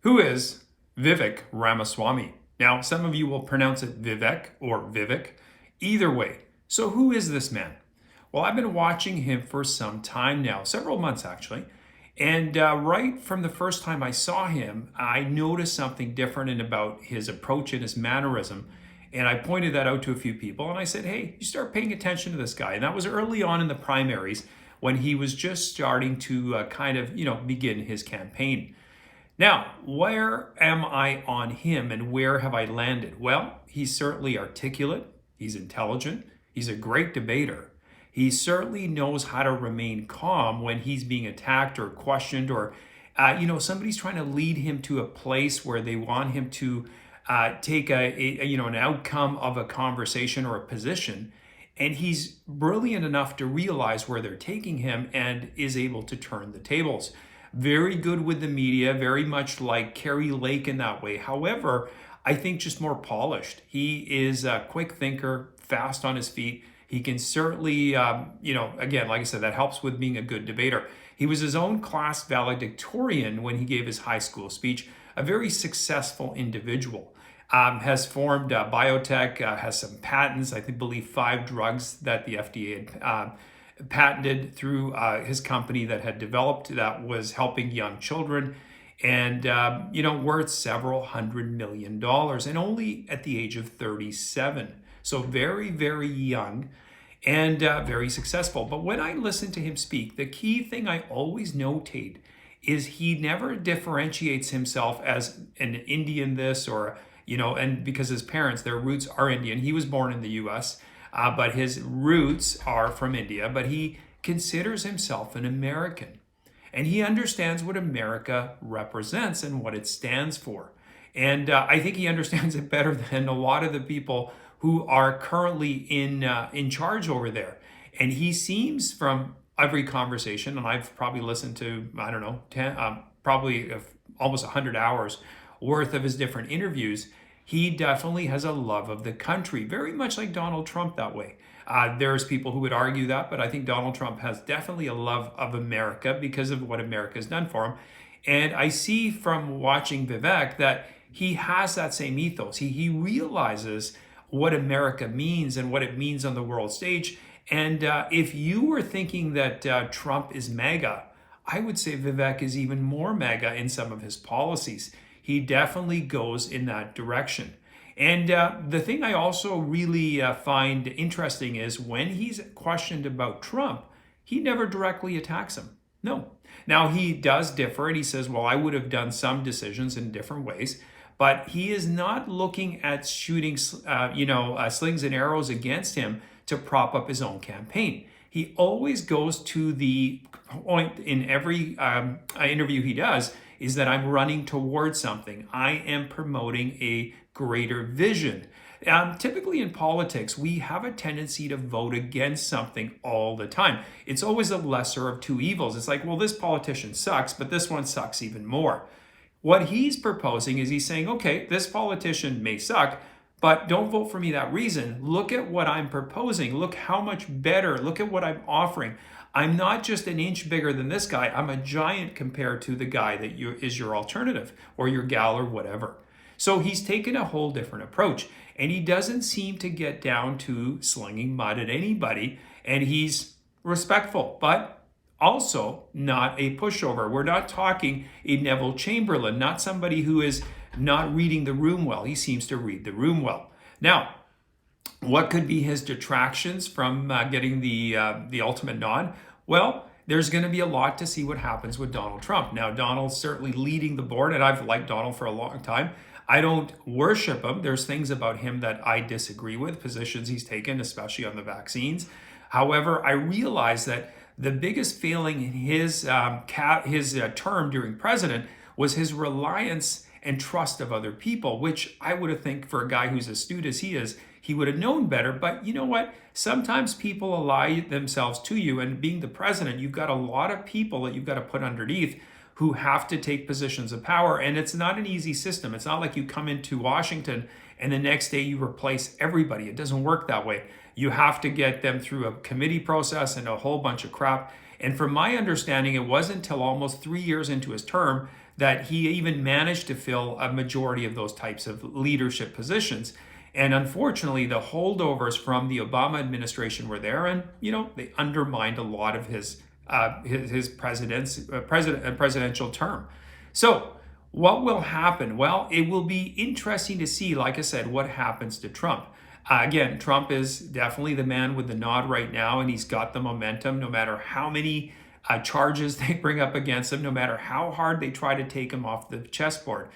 Who is Vivek Ramaswamy? Now, some of you will pronounce it Vivek or Vivek. Either way. So who is this man? Well, I've been watching him for some time now, several months actually. And right from the first time I saw him, I noticed something different in about his approach and his mannerism. And I pointed that out to a few people and I said, hey, you start paying attention to this guy. And that was early on in the primaries when he was just starting to begin his campaign. Now, where am I on him and where have I landed? Well, he's certainly articulate, he's intelligent, he's a great debater. He certainly knows how to remain calm when he's being attacked or questioned or, somebody's trying to lead him to a place where they want him to take an outcome of a conversation or a position. And he's brilliant enough to realize where they're taking him and is able to turn the tables. Very good with the media, very much like Carrie Lake in that way. However, I think just more polished. He is a quick thinker, fast on his feet. He can certainly, again, like I said, that helps with being a good debater. He was his own class valedictorian when he gave his high school speech, a very successful individual. Has formed biotech, has some patents, I believe 5 drugs that the FDA had patented through his company that had developed that was helping young children and, worth several $100 million and only at the age of 37. So very, very young and very successful. But when I listen to him speak, the key thing I always notate is he never differentiates himself as an Indian this or, and because his parents, their roots are Indian. He was born in the US. But his roots are from India, but he considers himself an American. And he understands what America represents and what it stands for. And I think he understands it better than a lot of the people who are currently in charge over there. And he seems from every conversation, and I've probably listened to, 10, almost 100 hours worth of his different interviews, he definitely has a love of the country, very much like Donald Trump that way. There's people who would argue that, but I think Donald Trump has definitely a love of America because of what America has done for him. And I see from watching Vivek that he has that same ethos. He realizes what America means and what it means on the world stage. And if you were thinking that Trump is MAGA, I would say Vivek is even more MAGA in some of his policies. He definitely goes in that direction. And the thing I also really find interesting is when he's questioned about Trump, he never directly attacks him. No. Now, he does differ and he says, well, I would have done some decisions in different ways, but he is not looking at shooting, slings and arrows against him to prop up his own campaign. He always goes to the point in every interview he does is that I'm running towards something. I am promoting a greater vision. Typically in politics, we have a tendency to vote against something all the time. It's always a lesser of two evils. It's like, well, this politician sucks, but this one sucks even more. What he's proposing is he's saying, okay, this politician may suck, but don't vote for me that reason. Look at what I'm proposing. Look how much better. Look at what I'm offering. I'm not just an inch bigger than this guy. I'm a giant compared to the guy that is your alternative or your gal or whatever. So he's taken a whole different approach and he doesn't seem to get down to slinging mud at anybody. And he's respectful, but also not a pushover. We're not talking a Neville Chamberlain, not somebody who is not reading the room well. He seems to read the room well. Now, what could be his detractions from getting the ultimate nod? Well, there's going to be a lot to see what happens with Donald Trump. Now, Donald's certainly leading the board, and I've liked Donald for a long time. I don't worship him. There's things about him that I disagree with, positions he's taken, especially on the vaccines. However, I realize that the biggest failing in his term during president was his reliance and trust of other people, which I would have think for a guy who's astute as he is, he would have known better. But you know what? Sometimes people ally themselves to you, and being the president, you've got a lot of people that you've got to put underneath who have to take positions of power. And it's not an easy system. It's not like you come into Washington and the next day you replace everybody. It doesn't work that way. You have to get them through a committee process and a whole bunch of crap. And from my understanding, it wasn't until almost 3 years into his term that he even managed to fill a majority of those types of leadership positions. And unfortunately, the holdovers from the Obama administration were there, and they undermined a lot of his presidential term. So, what will happen? Well, it will be interesting to see, like I said, what happens to Trump. Again, Trump is definitely the man with the nod right now, and he's got the momentum no matter how many charges they bring up against him, no matter how hard they try to take him off the chessboard.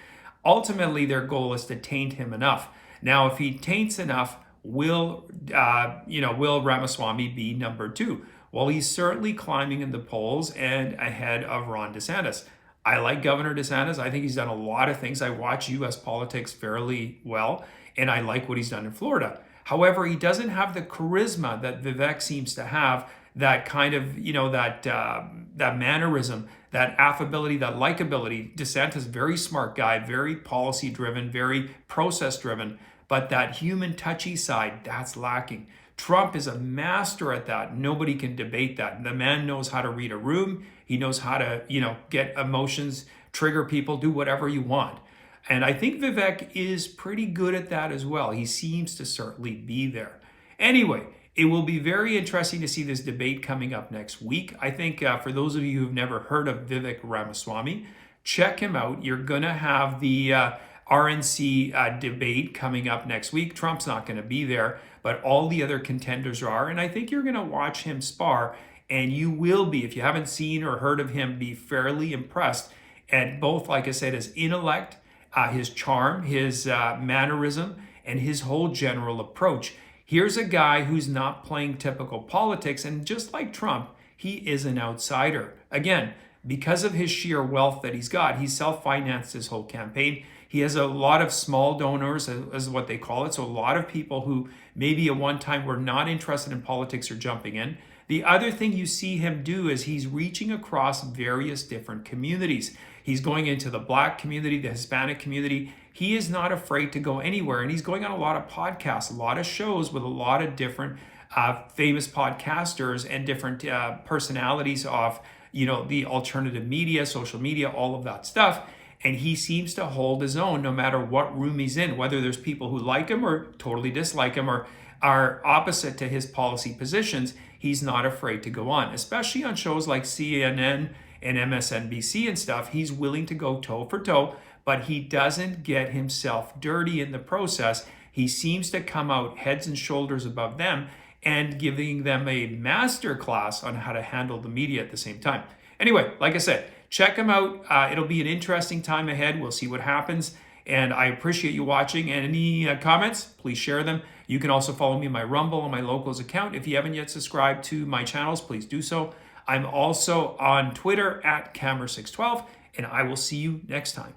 Ultimately, their goal is to taint him enough. Now, if he taints enough, will Ramaswamy be number 2? Well, he's certainly climbing in the polls and ahead of Ron DeSantis. I like Governor DeSantis. I think he's done a lot of things. I watch U.S. politics fairly well, and I like what he's done in Florida. However, he doesn't have the charisma that Vivek seems to have, that kind of, that mannerism, that affability, that likability. DeSantis, very smart guy, very policy driven, very process driven, but that human touchy side, that's lacking. Trump is a master at that. Nobody can debate that. The man knows how to read a room. He knows how to, get emotions, trigger people, do whatever you want. And I think Vivek is pretty good at that as well. He seems to certainly be there. Anyway, it will be very interesting to see this debate coming up next week. I think for those of you who've never heard of Vivek Ramaswamy, check him out. You're going to have the RNC debate coming up next week. Trump's not going to be there, but all the other contenders are. And I think you're going to watch him spar, and you will be, if you haven't seen or heard of him, be fairly impressed at both, like I said, his intellect, his charm, his mannerism, and his whole general approach. Here's a guy who's not playing typical politics, and just like Trump, he is an outsider. Again, because of his sheer wealth that he's got, he's self-financed his whole campaign. He has a lot of small donors, as what they call it. So a lot of people who maybe at one time were not interested in politics are jumping in. The other thing you see him do is he's reaching across various different communities. He's going into the Black community, the Hispanic community. He is not afraid to go anywhere. And he's going on a lot of podcasts, a lot of shows with a lot of different famous podcasters and different personalities of, the alternative media, social media, all of that stuff. And he seems to hold his own no matter what room he's in, whether there's people who like him or totally dislike him or are opposite to his policy positions. He's not afraid to go on, especially on shows like CNN and MSNBC and stuff. He's willing to go toe for toe, but he doesn't get himself dirty in the process. He seems to come out heads and shoulders above them and giving them a master class on how to handle the media at the same time. Anyway, like I said, check him out. It'll be an interesting time ahead. We'll see what happens. And I appreciate you watching. And any comments, please share them. You can also follow me on my Rumble and my Locals account. If you haven't yet subscribed to my channels, please do so. I'm also on Twitter at Camera612, and I will see you next time.